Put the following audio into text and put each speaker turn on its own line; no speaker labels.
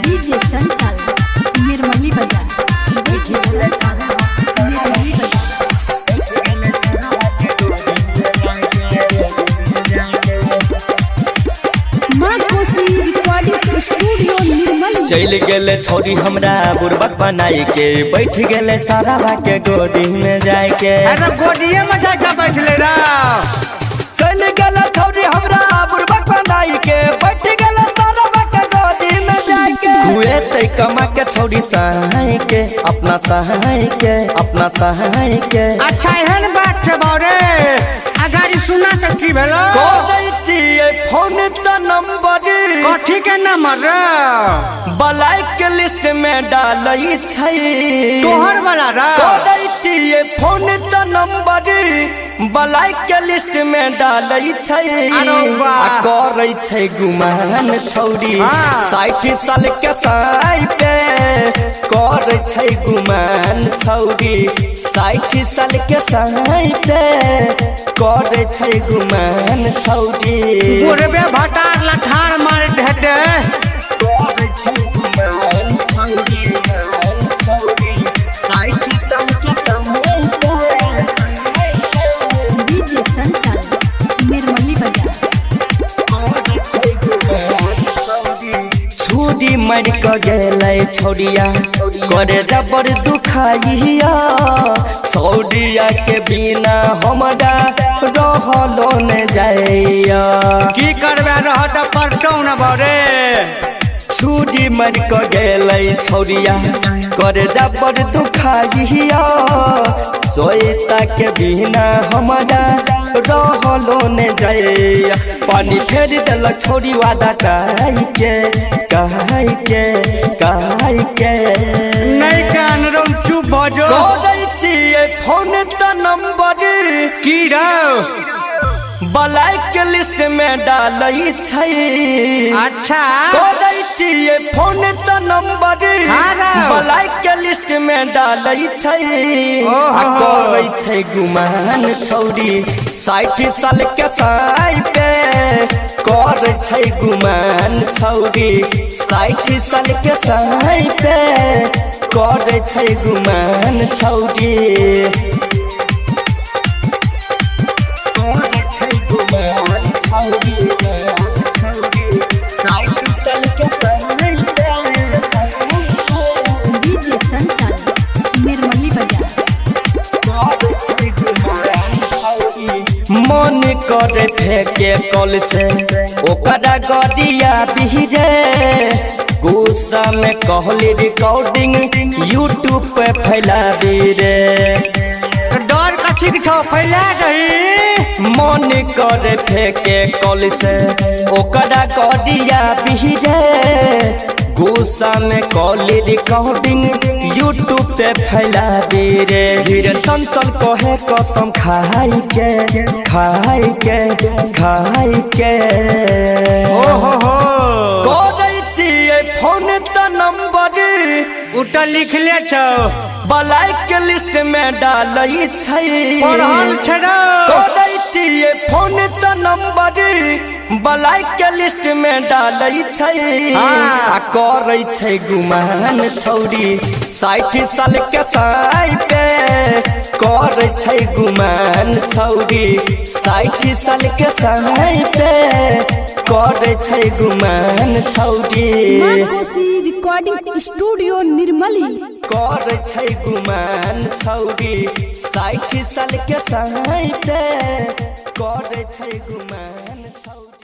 DJ चंचल निर्मली बजा studio Nirmali.
चल गेले छौरी हमरा बुरबक बनाई के बैठ गेले सारा के गोदी में जाए के।
अरे गोदिए में जाके बैठले रा।
चल गेले छौरी हमरा बुरबक बनाई के बैठ गेले सारा के गोदी में जाए के। हुए तै कमा के छौरी सहाय के अपना सहाय के अपना सहाय के।
अच्छा एहन बात छे बारे अगाड़ी सुना त की भेलो।
कोई चाहिए फोन त नंबर
कथी के नंबर
बलाई के लिस्ट में डालई छै
तोहर वाला रा।
कोई चाहिए फोन त नंबर बलाई के लिस्ट में डालई छै। आ करई छै गुमान छौरी 60 साल के साई पे करई छै गुमान छौरी 60 साल के साई पे करे छै गुमान छौरी।
गोरबे भटार लठार मार ढेटे
करे छै गुमान छौरी गुमान छौरी 60 साल के समय पे।
डीजे चंचल निर्मली बजा
करे छै गुमान छौरी। छुरी मार के गेलै छौरिया करे जबर दुखाइया छौरिया के बिना हमरा रहलो न जाइया।
की करबे रहत परटौ न बरे।
छुरी मार के गेलै छौरिया करे जबर दुखाइया सोईता के बिना हमरा रहलो न जाइया। पानी फेर देलक छौरी वादा कहि के
नहीं कान रो चुप भजो।
कोई चाहिए फोन त नंबर
की रो
बलाई के लिस्ट में डालई छै।
अच्छा
कोई चाहिए फोन त नंबर बलाई के लिस्ट में डालई छै। आ करई छै गुमान छौरी 60 साल के साई पे करे छै गुमान छौरी 60 साल के साई पे करे छै गुमान छौरी। करे छै गुमान छौरी 60 साल के साई पे।
डीजे चंचल निर्मली बजा
मन करे फेंके कल से ओकरा गडिया बिहरे गुस्सा में कहली रिकॉर्डिंग यूट्यूब पे फैला दी रे।
डर कथी के छौ फैला दही।
मन करे फेंके कल से ओकरा गडिया बिहरे गुस्सा में कहली रिकॉर्डिंग यूट्यूब पे फैला दे रे। धीरे चंचल कहे कसम खाई के करे चाहिए फोन त नंबर
उटा लिख ले छौ
बलाई के लिस्ट में डालई छै।
पढ़ल छड़ो
करे चाहिए फोन त नंबर बलाई के लिस्ट में डालई छै। आ करई छै गुमान छौरी 60 साल के साई पे करे छै गुमान छौरी 60 साल के साई पे करे छै गुमान छौरी।
रिकॉर्डिंग स्टूडियो निर्मली
करे छै गुमान छौरी 60 साल के साई पे करे छै गुमान छौरी।